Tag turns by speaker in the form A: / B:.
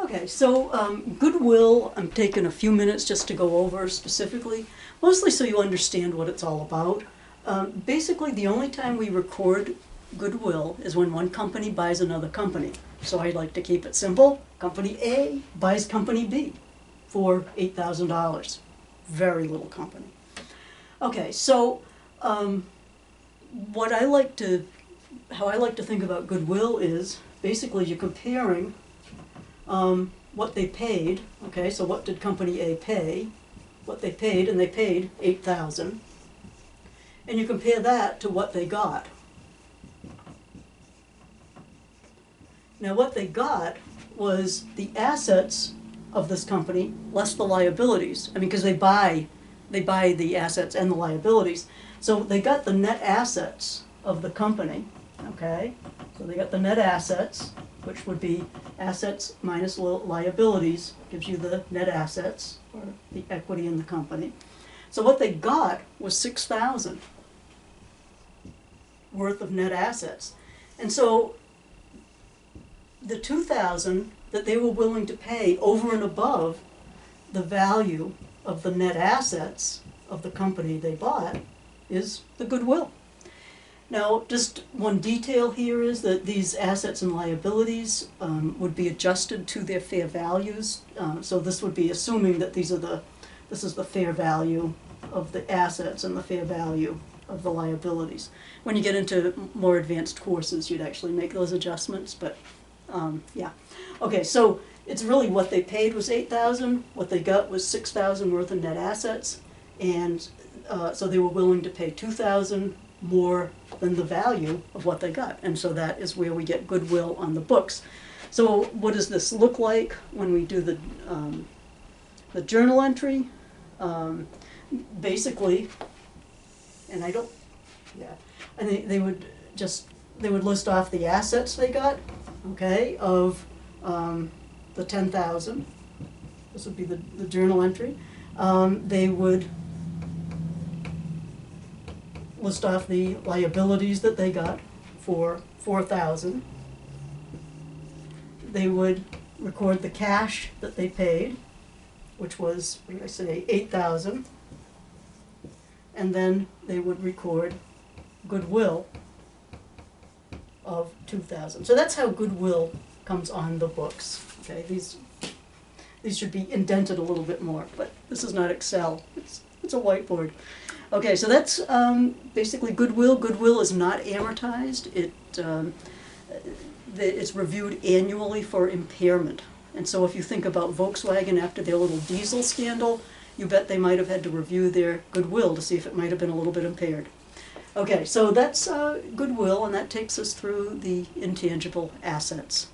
A: Okay, so Goodwill, I'm taking a few minutes just to go over specifically, mostly so you understand what it's all about. Basically, the only time we record Goodwill is when one company buys another company. So I like to keep it simple. Company A buys Company B for $8,000. Very little company. Okay, so what I like to, how I like to think about Goodwill is basically you're comparing what they paid. Okay, so what did Company A pay? What they paid, and they paid $8,000, and you compare that to what they got. Now, what they got was the assets of this company less the liabilities. I mean, because they buy the assets and the liabilities. So they got the net assets of the company. Okay, so they got the net assets, which would be assets minus liabilities, gives you the net assets, or the equity in the company. So what they got was $6,000 worth of net assets. And so the $2,000 that they were willing to pay over and above the value of the net assets of the company they bought is the goodwill. Now, just one detail here is that these assets and liabilities would be adjusted to their fair values. So this would be assuming that this is the fair value of the assets and the fair value of the liabilities. When you get into more advanced courses, you'd actually make those adjustments, but yeah. Okay, so it's really what they paid was $8,000, what they got was $6,000 worth of net assets, and so they were willing to pay $2,000 more than the value of what they got, and so that is where we get goodwill on the books. So what does this look like when we do the journal entry? Basically, and I don't, yeah, and they would list off the assets they got, okay, of the $10,000. This would be the journal entry. They would list off the liabilities that they got for $4,000. They would record the cash that they paid, which was, what did I say, $8,000. And then they would record goodwill of $2,000. So that's how goodwill comes on the books. Okay, these should be indented a little bit more, but this is not Excel. It's a whiteboard. Okay, so that's basically goodwill. Goodwill is not amortized. It's reviewed annually for impairment. And so if you think about Volkswagen after their little diesel scandal, you bet they might have had to review their goodwill to see if it might have been a little bit impaired. Okay, so that's goodwill, and that takes us through the intangible assets.